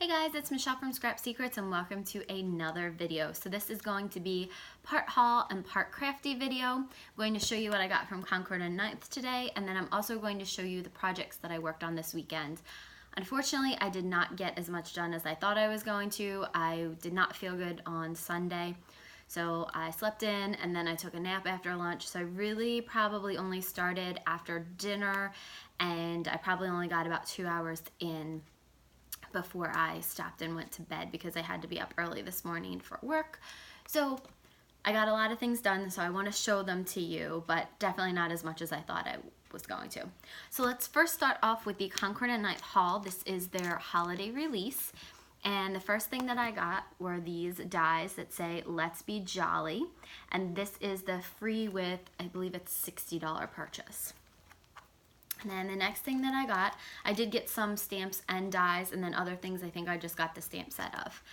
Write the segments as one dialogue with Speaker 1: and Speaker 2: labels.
Speaker 1: Hey guys, it's Michelle from Scrap Secrets and welcome to another video. So this is going to be part haul and part crafty video. I'm going to show you what I got from Concord and 9th today, and then I'm also going to show you the projects that I worked on this weekend. Unfortunately, I did not get as much done as I thought I was going to. I did not feel good on Sunday, so I slept in and then I took a nap after lunch. So I really probably only started after dinner, and I probably only got about 2 hours in before I stopped and went to bed because I had to be up early this morning for work. So I got a lot of things done, so I want to show them to you, but definitely not as much as I thought I was going to. So let's first start off with the Concord and 9th haul. This is their holiday release, and the first thing that I got were these dies that say "Let's Be Jolly," and this is the free with, I believe it's $60 purchase. And then the next thing that I got, I did get some stamps and dies, and then other things I think I just got the stamp set of.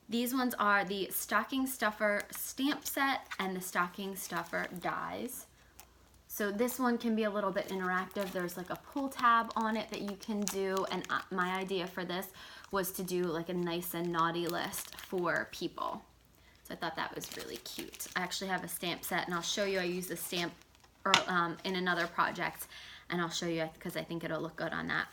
Speaker 1: These ones are the stocking stuffer stamp set and the stocking stuffer dies. So this one can be a little bit interactive. There's like a pull tab on it that you can do, and my idea for this was to do like a nice and naughty list for people. So I thought that was really cute. I actually have a stamp set, and I'll show you. I use the stamp in another project, and I'll show you because I think it'll look good on that.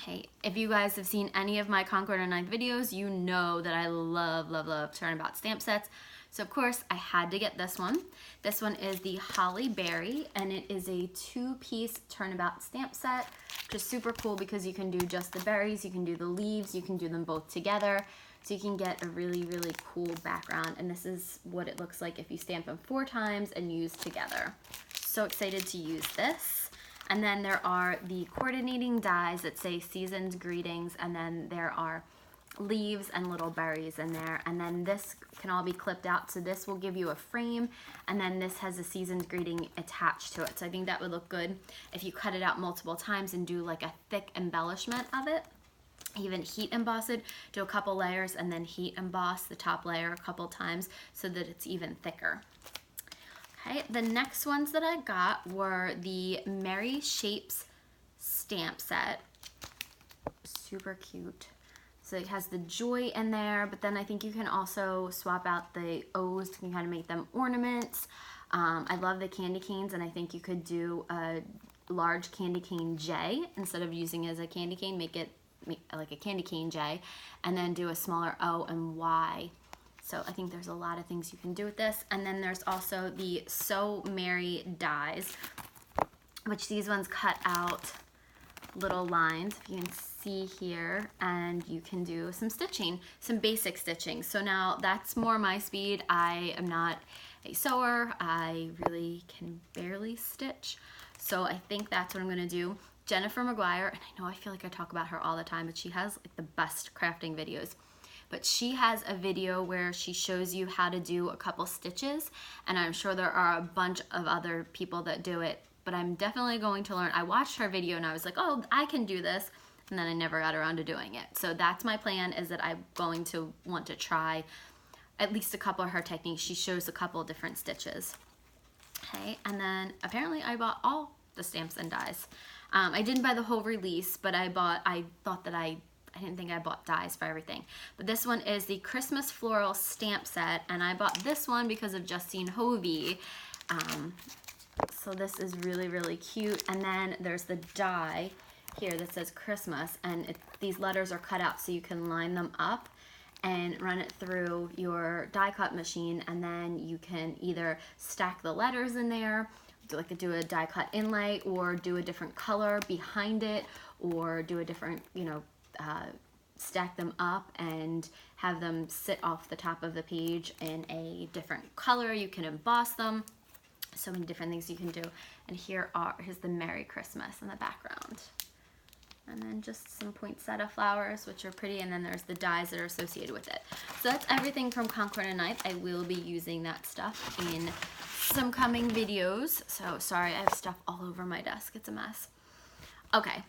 Speaker 1: Hey, if you guys have seen any of my Concord and 9th videos, you know that I love turnabout stamp sets. So of course I had to get this one. This one is the Holly Berry, and it is a 2-piece turnabout stamp set, which is super cool because you can do just the berries, you can do the leaves, you can do them both together. So you can get a really cool background, and this is what it looks like if you stamp them 4 times and use together. So excited to use this. And then there are the coordinating dies that say Season's Greetings, and then there are leaves and little berries in there. And then this can all be clipped out, so this will give you a frame, and then this has a Season's Greeting attached to it. So I think that would look good if you cut it out multiple times and do like a thick embellishment of it. Even heat emboss it, do a couple layers, and then heat emboss the top layer a couple times so that it's even thicker. Okay, the next ones that I got were the Merry Shapes stamp set. Super cute. So it has the joy in there, but then I think you can also swap out the O's and kind of make them ornaments. I love the candy canes, and I think you could do a large candy cane J instead of using it as a candy cane, make like a candy cane J, and then do a smaller O and Y. So I think there's a lot of things you can do with this. And then there's also the So Merry dies, which these ones cut out little lines, if you can see here, and you can do some stitching, some basic stitching. So now that's more my speed. I am not a sewer. I really can barely stitch. So I think that's what I'm gonna do. Jennifer McGuire, and I know I feel like I talk about her all the time, but she has like the best crafting videos. But she has a video where she shows you how to do a couple stitches, and I'm sure there are a bunch of other people that do it, but I'm definitely going to learn. I watched her video and I was like, oh, I can do this, and then I never got around to doing it. So that's my plan, is that I'm going to want to try at least a couple of her techniques. She shows a couple different stitches. Okay, and then apparently I bought all the stamps and dies. I didn't buy the whole release, but I didn't think I bought dies for everything. But this one is the Christmas Floral Stamp Set, and I bought this one because of Justine Hovey. So this is really cute. And then there's the die here that says Christmas, and these letters are cut out so you can line them up and run it through your die cut machine, and then you can either stack the letters in there, do a die cut inlay, or do a different color behind it, or do a different, stack them up and have them sit off the top of the page in a different color. You can emboss them. So many different things you can do. And here's the Merry Christmas in the background. And then just some poinsettia flowers, which are pretty, and then there's the dies that are associated with it. So that's everything from Concord and 9th. I will be using that stuff in some coming videos. So sorry, I have stuff all over my desk. It's a mess. Okay,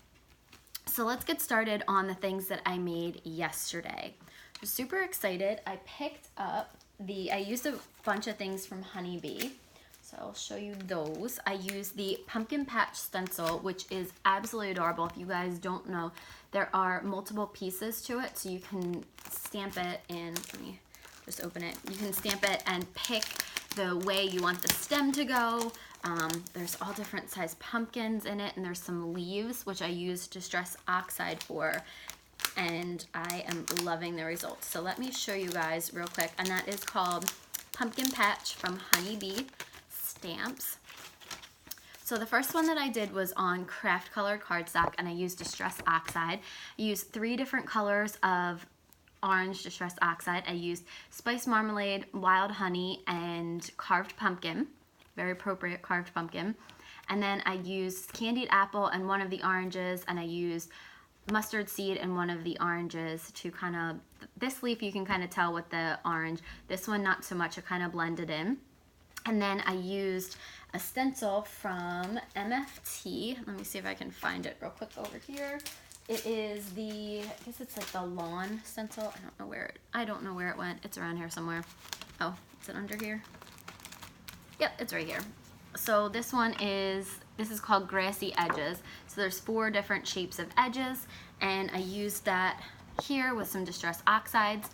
Speaker 1: so let's get started on the things that I made yesterday. I'm super excited. I picked up I used a bunch of things from Honeybee. So I'll show you those. I use the pumpkin patch stencil, which is absolutely adorable. If you guys don't know, there are multiple pieces to it, so you can stamp it in. Let me just open it. You can stamp it and pick the way you want the stem to go. There's all different size pumpkins in it, and there's some leaves, which I use Distress Oxide for, and I am loving the results. So let me show you guys real quick, and that is called Pumpkin Patch from Honeybee Stamps. So the first one that I did was on craft colored cardstock, and I used Distress Oxide. I used 3 different colors of orange Distress Oxide. I used Spice Marmalade, Wild Honey, and Carved Pumpkin. Very appropriate carved pumpkin. And then I used Candied Apple and one of the oranges, and I used Mustard Seed and one of the oranges to kind of, this leaf you can kind of tell with the orange. This one not so much, it kind of blended in. And then I used a stencil from MFT. Let me see if I can find it real quick over here. It is the, I guess it's like the lawn stencil. I don't know where it went. It's around here somewhere. Oh, is it under here? Yep, it's right here. So this one is, this is called Grassy Edges. So there's 4 different shapes of edges, and I used that here with some Distress Oxides.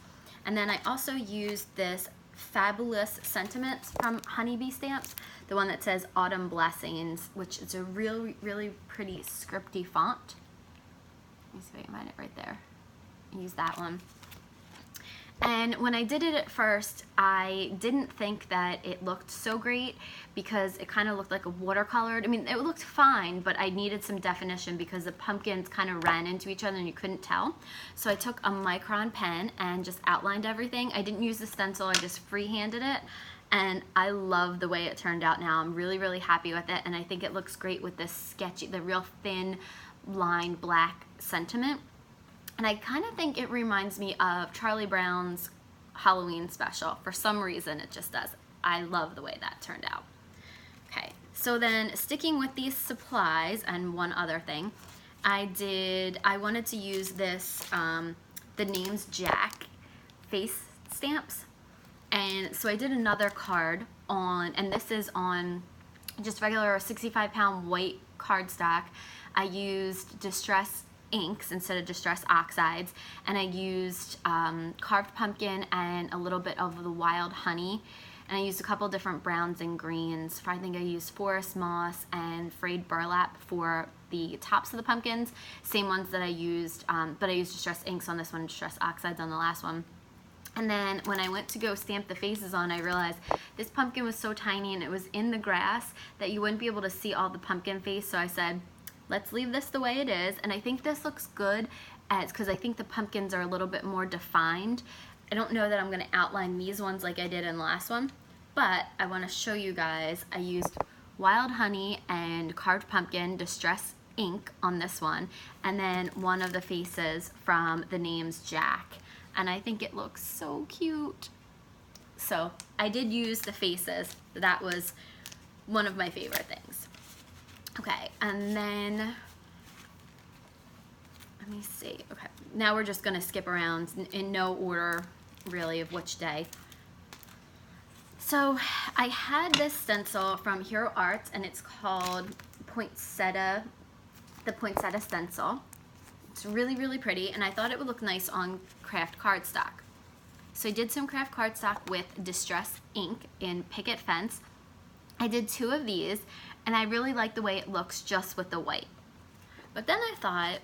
Speaker 1: And then I also used this Fabulous Sentiments from Honeybee Stamps, the one that says Autumn Blessings, which is a really pretty scripty font. Let me see if I can find it right there. Use that one. And when I did it at first, I didn't think that it looked so great because it kind of looked like a watercolored. I mean, it looked fine, but I needed some definition because the pumpkins kind of ran into each other and you couldn't tell. So I took a micron pen and just outlined everything. I didn't use the stencil, I just freehanded it. And I love the way it turned out now. I'm really happy with it, and I think it looks great with this sketchy, the real thin line black sentiment. And I kind of think it reminds me of Charlie Brown's Halloween special. For some reason, it just does. I love the way that turned out. Okay, so then sticking with these supplies and one other thing, I wanted to use this, the name's Jack face stamps. And so I did another card on, and this is on just regular 65-pound white cardstock. I used Distress inks instead of Distress Oxides, and I used carved pumpkin and a little bit of the Wild Honey, and I used a couple different browns and greens. I think I used Forest Moss and Frayed Burlap for the tops of the pumpkins, same ones that I used, but I used Distress inks on this one, Distress Oxides on the last one. And then when I went to go stamp the faces on, I realized this pumpkin was so tiny and it was in the grass that you wouldn't be able to see all the pumpkin face, so I said, let's leave this the way it is. And I think this looks good because I think the pumpkins are a little bit more defined. I don't know that I'm gonna outline these ones like I did in the last one, but I wanna show you guys. I used Wild Honey and Carved Pumpkin Distress ink on this one, and then one of the faces from the name's Jack. And I think it looks so cute. So I did use the faces. That was one of my favorite things. Okay, and then, let me see. Okay, now we're just gonna skip around in no order, really, of which day. So I had this stencil from Hero Arts, and it's called Poinsettia, the Poinsettia stencil. It's really pretty, and I thought it would look nice on craft cardstock. So I did some craft cardstock with Distress ink in Picket Fence. I did 2 of these, and I really like the way it looks just with the white. But then I thought,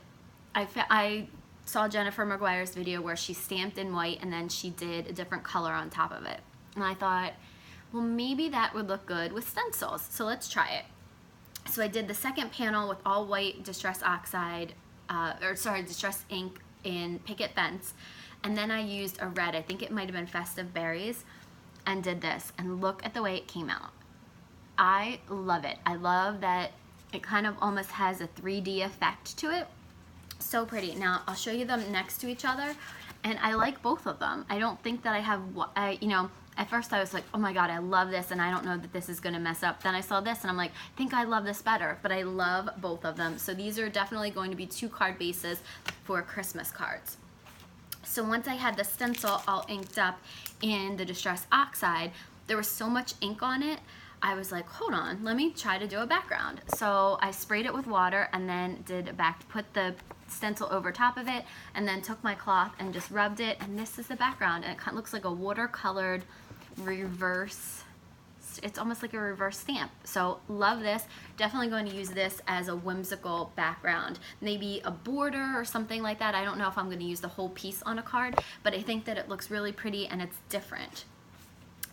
Speaker 1: I saw Jennifer McGuire's video where she stamped in white and then she did a different color on top of it. And I thought, well, maybe that would look good with stencils, so let's try it. So I did the second panel with all white Distress Oxide, Distress ink in Picket Fence, and then I used a red, I think it might have been Festive Berries, and did this, and look at the way it came out. I love it. I love that it kind of almost has a 3D effect to it. So pretty. Now I'll show you them next to each other, and I like both of them. I don't think that I have, you know, at first I was like, oh my god, I love this, and I don't know that this is gonna mess up. Then I saw this and I'm like, I think I love this better, but I love both of them. So these are definitely going to be 2 card bases for Christmas cards. So once I had the stencil all inked up in the Distress Oxide, there was so much ink on it, I was like, hold on, let me try to do a background. So I sprayed it with water and then put the stencil over top of it, and then took my cloth and just rubbed it, and this is the background, and it kind of looks like a watercolored reverse. It's almost like a reverse stamp. So love this. Definitely going to use this as a whimsical background. Maybe a border or something like that. I don't know if I'm going to use the whole piece on a card, but I think that it looks really pretty and it's different.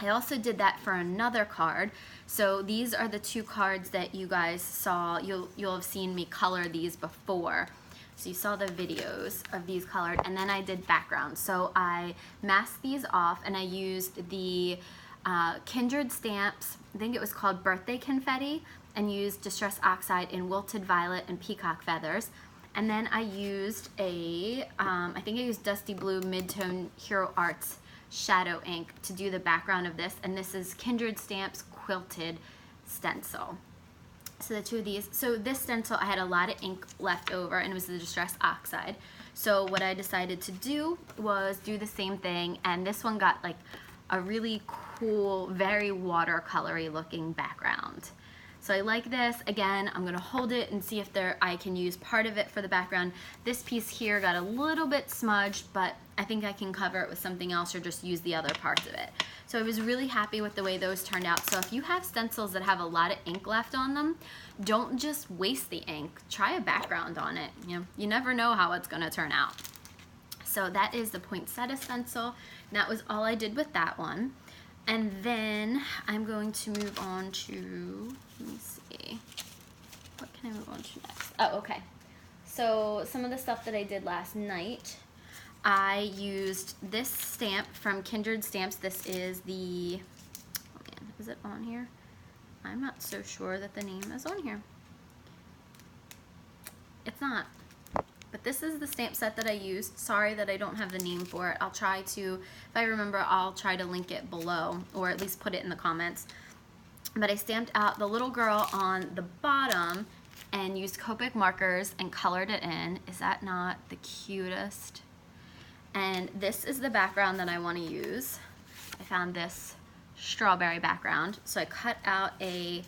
Speaker 1: I also did that for another card. So these are the two cards that you guys saw. You'll have seen me color these before. So you saw the videos of these colored, and then I did backgrounds. So I masked these off, and I used the Kindred stamps, I think it was called Birthday Confetti, and used Distress Oxide in Wilted Violet and Peacock Feathers. And then I used I think I used Dusty Blue Midtone Hero Arts Shadow ink to do the background of this, and this is Kindred Stamps Quilted Stencil. So the two of these. So this stencil, I had a lot of ink left over, and it was the Distress Oxide. So what I decided to do was do the same thing, and this one got like a really cool, very watercolory looking background. So I like this. Again, I'm gonna hold it and see if I can use part of it for the background. This piece here got a little bit smudged, but I think I can cover it with something else or just use the other parts of it. So I was really happy with the way those turned out. So if you have stencils that have a lot of ink left on them, don't just waste the ink. Try a background on it. You never know how it's gonna turn out. So that is the poinsettia stencil. And that was all I did with that one. And then I'm going to move on to, let me see, what can I move on to next? Oh, okay. So some of the stuff that I did last night, I used this stamp from Kindred Stamps. This is the, oh man, is it on here? I'm not so sure that the name is on here. It's not. But this is the stamp set that I used. Sorry that I don't have the name for it. I'll try to, if I remember, I'll try to link it below, or at least put it in the comments. But I stamped out the little girl on the bottom and used Copic markers and colored it in. Is that not the cutest? And this is the background that I want to use. I found this strawberry background. So I cut out a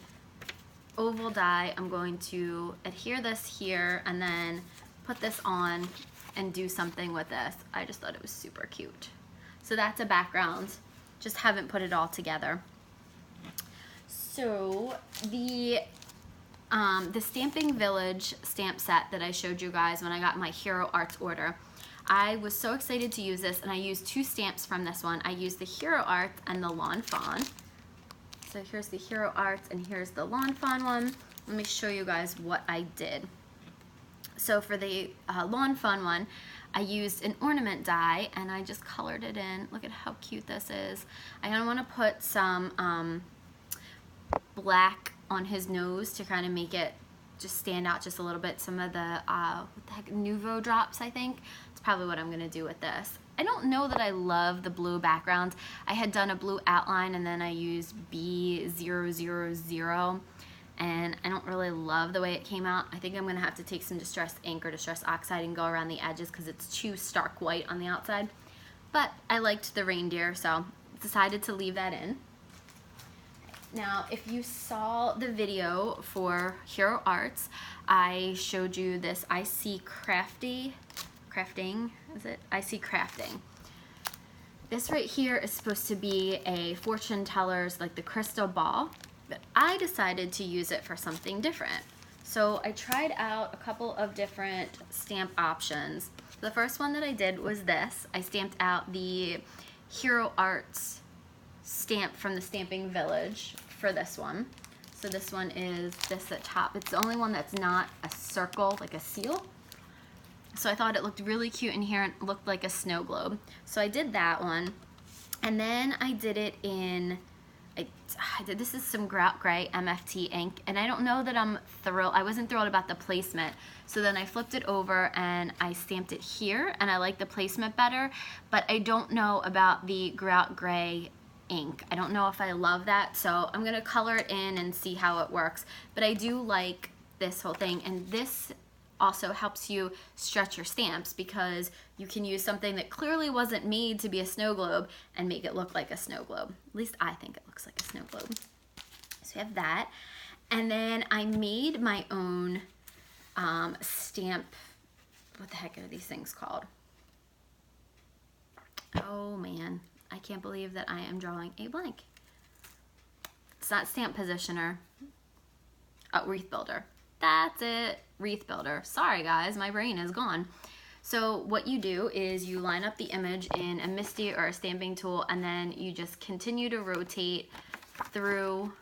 Speaker 1: oval die. I'm going to adhere this here and then put this on and do something with this. I just thought it was super cute. So that's a background. Just haven't put it all together. So the Stamping Village stamp set that I showed you guys when I got my Hero Arts order, I was so excited to use this, and I used two stamps from this one. I used the Hero Arts and the Lawn Fawn. So here's the Hero Arts and here's the Lawn Fawn one. Let me show you guys what I did. So for the Lawn Fawn one, I used an ornament die and I just colored it in. Look at how cute this is. I kind of want to put some black on his nose to kind of make it just stand out just a little bit. Some of the, what the heck, Nouveau drops, I think. That's probably what I'm going to do with this. I don't know that I love the blue backgrounds. I had done a blue outline and then I used B000. And I don't really love the way it came out. I think I'm gonna have to take some Distress ink or Distress Oxide and go around the edges because it's too stark white on the outside. But I liked the reindeer, so decided to leave that in. Now, if you saw the video for Hero Arts, I showed you this IC crafting, is it? IC crafting. This right here is supposed to be a fortune teller's, like the crystal ball. But I decided to use it for something different. So I tried out a couple of different stamp options. The first one that I did was this. I stamped out the Hero Arts stamp from the Stamping Village for this one. So this one is this at top. It's the only one that's not a circle, like a seal. So I thought it looked really cute in here and looked like a snow globe. So I did that one. And then I did it in, this is some Grout Gray MFT ink, and I don't know that I'm thrilled. I wasn't thrilled about the placement. So then I flipped it over and I stamped it here, and I like the placement better, but I don't know about the Grout Gray ink. I don't know if I love that, so I'm gonna color it in and see how it works. But I do like this whole thing, and this also helps you stretch your stamps because you can use something that clearly wasn't made to be a snow globe and make it look like a snow globe. At least I think it looks like a snow globe. So we have that. And then I made my own stamp. What the heck are these things called? Oh man, I can't believe that I am drawing a blank. It's not stamp positioner. Oh, wreath builder. That's it, wreath builder. Sorry guys, my brain is gone. So what you do is you line up the image in a MISTI or a stamping tool, and then you just continue to rotate through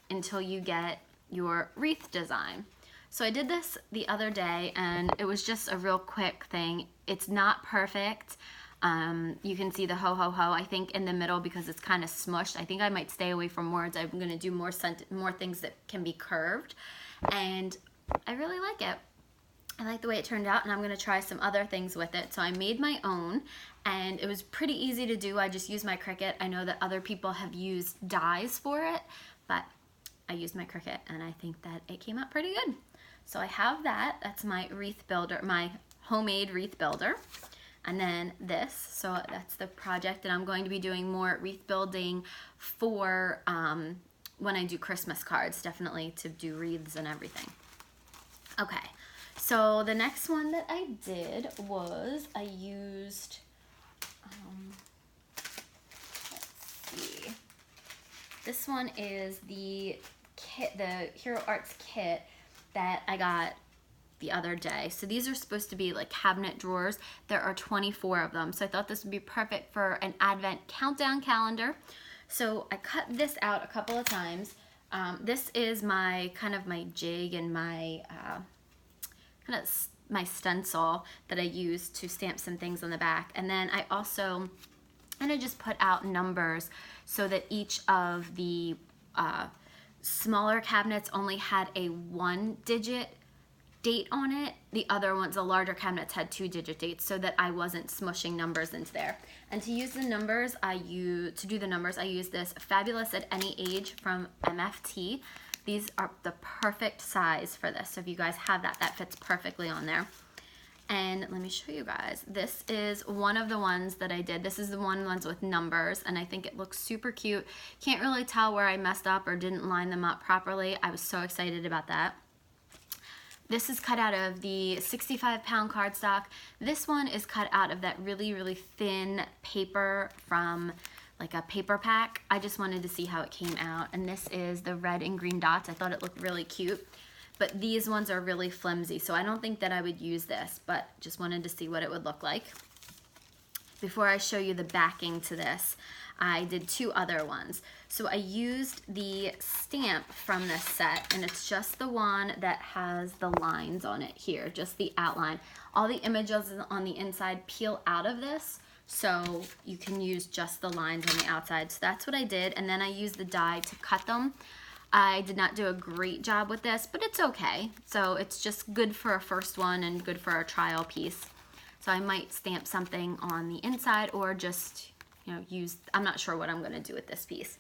Speaker 1: until you get your wreath design. So I did this the other day, and it was just a real quick thing. It's not perfect. You can see the ho ho ho, I think, in the middle because it's kind of smushed. I think I might stay away from words. I'm going to do more things that can be curved, and I really like it. I like the way it turned out, and I'm going to try some other things with it. So I made my own, and it was pretty easy to do. I just used my Cricut. I know that other people have used dies for it, but I used my Cricut, and I think that it came out pretty good. So I have that. That's my wreath builder, my homemade wreath builder. And then this, so that's the project that I'm going to be doing more wreath building for when I do Christmas cards, definitely to do wreaths and everything. Okay, so the next one that I did was I used, let's see, this one is the kit, the Hero Arts kit that I got the other day. So these are supposed to be like cabinet drawers. There are 24 of them. So I thought this would be perfect for an Advent countdown calendar. So I cut this out a couple of times. This is my kind of my jig and my my stencil that I use to stamp some things on the back. And then I also just put out numbers so that each of the smaller cabinets only had a 1-digit date on it. The other ones, the larger cabinets, had 2-digit dates so that I wasn't smushing numbers into there. And to use the numbers, I use this Fabulous at Any Age from MFT. These are the perfect size for this. So if you guys have that, that fits perfectly on there. And let me show you guys. This is one of the ones that I did. This is the ones with numbers, and I think it looks super cute. Can't really tell where I messed up or didn't line them up properly. I was so excited about that. This is cut out of the 65-pound cardstock. This one is cut out of that really, really thin paper from like a paper pack. I just wanted to see how it came out. And this is the red and green dots. I thought it looked really cute. But these ones are really flimsy, so I don't think that I would use this, but just wanted to see what it would look like. Before I show you the backing to this, I did 2 other ones. So I used the stamp from this set, and it's just the one that has the lines on it here, just the outline. All the images on the inside peel out of this, so you can use just the lines on the outside. So that's what I did, and then I used the die to cut them. I did not do a great job with this, but it's okay. So it's just good for a first one and good for a trial piece. So I might stamp something on the inside or just, you know, use, I'm not sure what I'm gonna do with this piece.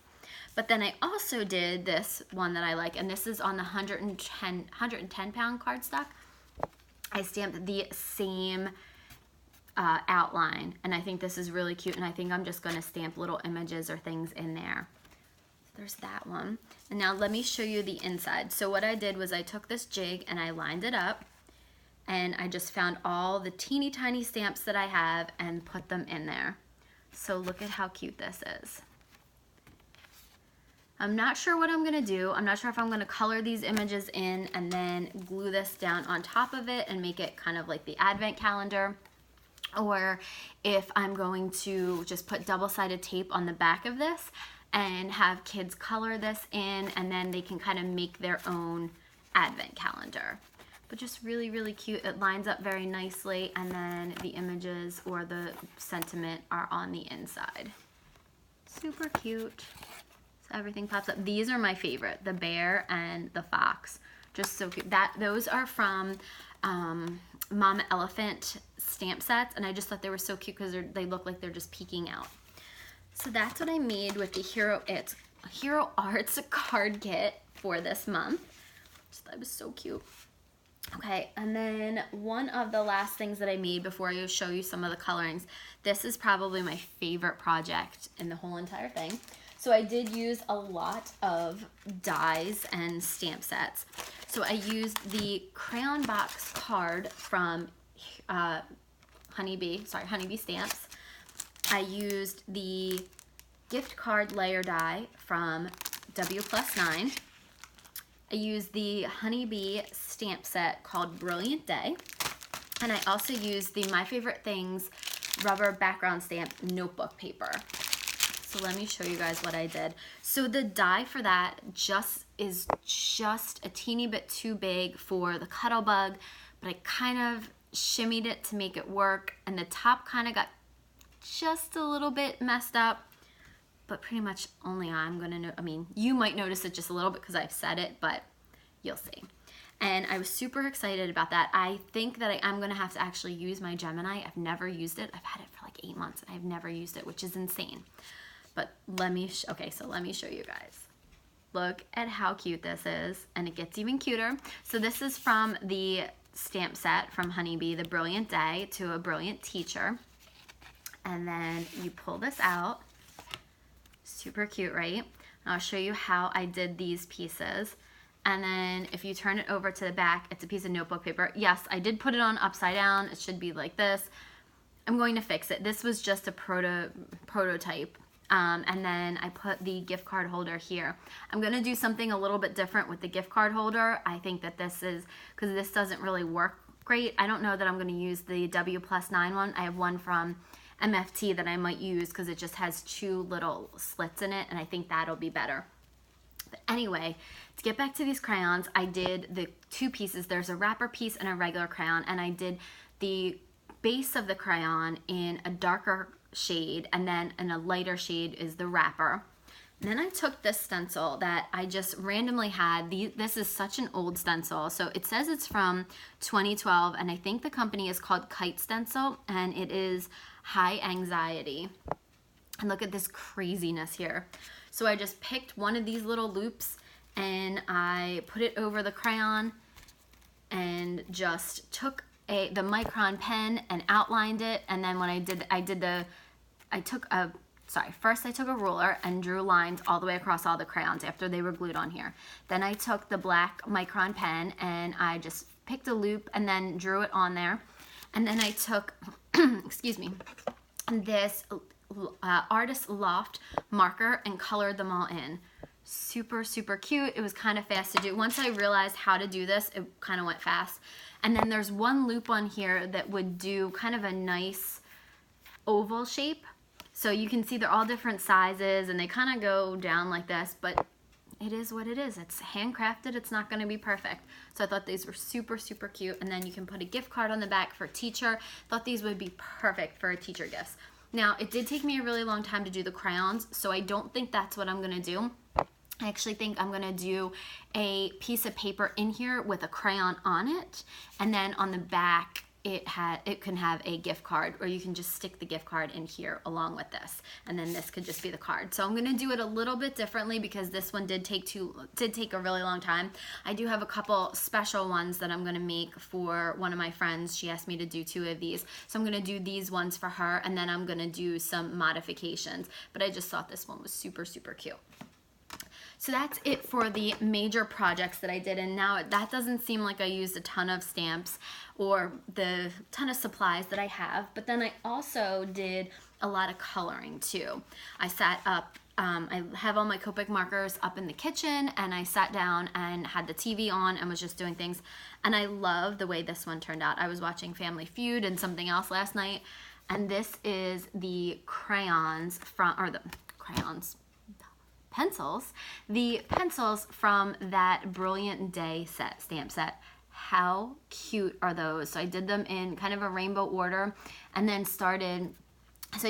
Speaker 1: But then I also did this one that I like, and this is on the 110-pound cardstock. I stamped the same outline, and I think this is really cute, and I think I'm just gonna stamp little images or things in there. There's that one. And now let me show you the inside. So what I did was I took this jig and I lined it up, and I just found all the teeny tiny stamps that I have and put them in there. So look at how cute this is. I'm not sure what I'm gonna do. I'm not sure if I'm gonna color these images in and then glue this down on top of it and make it kind of like the Advent calendar, or if I'm going to just put double-sided tape on the back of this and have kids color this in, and then they can kind of make their own Advent calendar. But just really, really cute. It lines up very nicely, and then the images or the sentiment are on the inside. Super cute. So everything pops up. These are my favorite, the bear and the fox. Just so cute. Those are from Mama Elephant stamp sets, and I just thought they were so cute because they look like they're just peeking out. So that's what I made with the Hero Arts card kit for this month. That was so cute. Okay, and then one of the last things that I made before I show you some of the colorings, this is probably my favorite project in the whole entire thing. So I did use a lot of dies and stamp sets. So I used the crayon box card from Honeybee Stamps. I used the gift card layer die from W+9. I used the Honeybee stamp set called Brilliant Day. And I also used the My Favorite Things rubber background stamp notebook paper. So let me show you guys what I did. So the die for that is just a teeny bit too big for the Cuddle Bug, but I kind of shimmied it to make it work, and the top kind of got just a little bit messed up, but pretty much only I'm gonna know. I mean, you might notice it just a little bit because I've said it, but you'll see. And I was super excited about that. I think that I am gonna have to actually use my Gemini. I've never used it. I've had it for like 8 months and I've never used it, which is insane. But let me show you guys. Look at how cute this is, and it gets even cuter. So this is from the stamp set from Honeybee, the Brilliant Day to a Brilliant Teacher. And then you pull this out. Super cute, right? And I'll show you how I did these pieces. And then if you turn it over to the back, it's a piece of notebook paper. Yes, I did put it on upside down. It should be like this. I'm going to fix it. This was just a prototype. And then I put the gift card holder here. I'm going to do something a little bit different with the gift card holder. I think that this is, because this doesn't really work great. I don't know that I'm going to use the W+9 one. I have one from MFT that I might use because it just has 2 little slits in it, and I think that'll be better. But anyway, to get back to these crayons, I did the 2 pieces. There's a wrapper piece and a regular crayon, and I did the base of the crayon in a darker shade, and then in a lighter shade is the wrapper. And then I took this stencil that I just randomly had. This is such an old stencil. So it says it's from 2012, and I think the company is called Kite Stencil, and it is High Anxiety. And look at this craziness here. So I just picked one of these little loops and I put it over the crayon and just took the micron pen and outlined it. And then when first I took a ruler and drew lines all the way across all the crayons after they were glued on here. Then I took the black micron pen and I just picked a loop and then drew it on there. And then I took, excuse me, this Artist Loft marker and colored them all in. Super, super cute. It was kind of fast to do. Once I realized how to do this, it kind of went fast. And then there's one loop on here that would do kind of a nice oval shape. So you can see they're all different sizes and they kind of go down like this, but it is what it is. It's handcrafted. It's not going to be perfect. So I thought these were super, super cute. And then you can put a gift card on the back for teacher. Thought these would be perfect for a teacher gifts. Now, it did take me a really long time to do the crayons, so I don't think that's what I'm going to do. I actually think I'm going to do a piece of paper in here with a crayon on it, and then on the back it can have a gift card, or you can just stick the gift card in here along with this, and then this could just be the card. So I'm going to do it a little bit differently because this one did take a really long time. I do have a couple special ones that I'm going to make for one of my friends. She asked me to do 2 of these, so I'm going to do these ones for her, and then I'm going to do some modifications, but I just thought this one was super, super cute. So that's it for the major projects that I did, and now that doesn't seem like I used a ton of stamps or the ton of supplies that I have, but then I also did a lot of coloring too. I sat up, I have all my Copic markers up in the kitchen, and I sat down and had the TV on and was just doing things, and I love the way this one turned out. I was watching Family Feud and something else last night, and this is the crayons the pencils from that Brilliant Day stamp set. How cute are those? So I did them in kind of a rainbow order, and then so I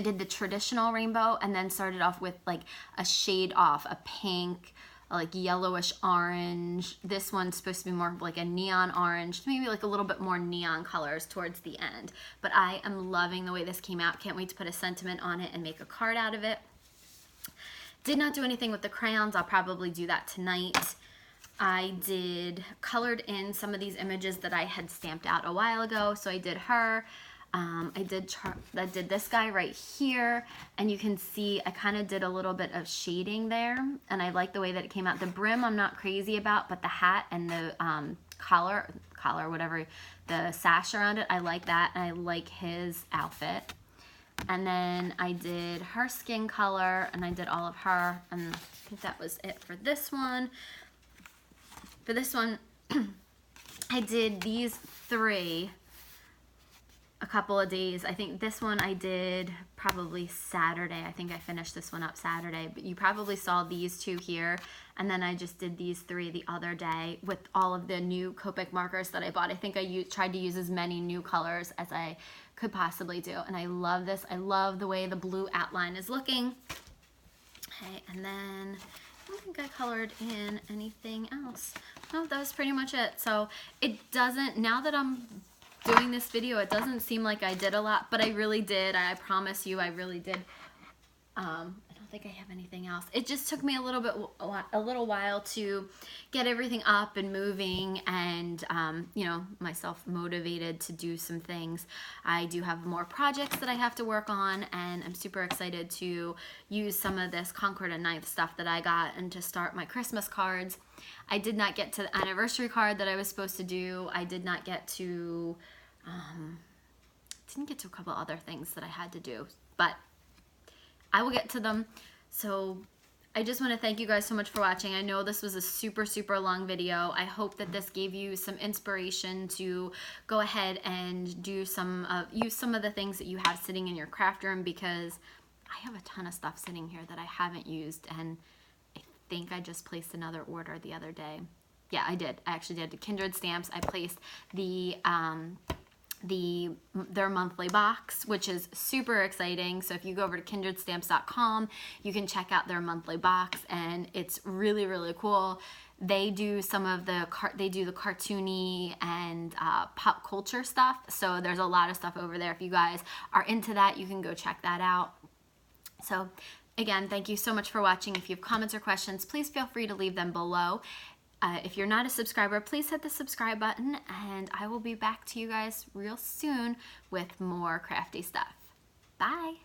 Speaker 1: did the traditional rainbow and then started off with like a shade off, a pink, like yellowish orange. This one's supposed to be more like a neon orange, maybe like a little bit more neon colors towards the end. But I am loving the way this came out. Can't wait to put a sentiment on it and make a card out of it. Did not do anything with the crayons. I'll probably do that tonight. I colored in some of these images that I had stamped out a while ago. So I did her. I did this guy right here, and you can see I kind of did a little bit of shading there, and I like the way that it came out. The brim I'm not crazy about, but the hat and the collar, whatever, the sash around it, I like that, and I like his outfit. And then I did her skin color, and I did all of her, and I think that was it for this one. For this one, I did these 3 a couple of days. I think this one I did probably Saturday. I think I finished this one up Saturday, but you probably saw these 2 here, and then I just did these 3 the other day with all of the new Copic markers that I bought. I think I tried to use as many new colors as I could possibly do, and I love this. I love the way the blue outline is looking. Okay, and then I don't think I colored in anything else. No, that was pretty much it. So it doesn't, now that I'm doing this video, it doesn't seem like I did a lot, but I really did. I promise you I really did. I don't think I have anything else. It just took me a little while to get everything up and moving, and you know, myself motivated to do some things. I do have more projects that I have to work on, and I'm super excited to use some of this Concord and 9th stuff that I got and to start my Christmas cards. I did not get to the anniversary card that I was supposed to do. I did not get to didn't get to a couple other things that I had to do, but I will get to them. So I just want to thank you guys so much for watching. I know this was a super long video. I hope that this gave you some inspiration to go ahead and do use some of the things that you have sitting in your craft room, because I have a ton of stuff sitting here that I haven't used, and I think I just placed another order the other day. Yeah, I did. I actually did. The Kindred stamps. I placed their monthly box, which is super exciting. So if you go over to kindredstamps.com, you can check out their monthly box, and it's really cool. They do some of the cartoony and pop culture stuff, so there's a lot of stuff over there. If you guys are into that, you can go check that out. So again, thank you so much for watching. If you have comments or questions, please feel free to leave them below. If you're not a subscriber, please hit the subscribe button, and I will be back to you guys real soon with more crafty stuff. Bye!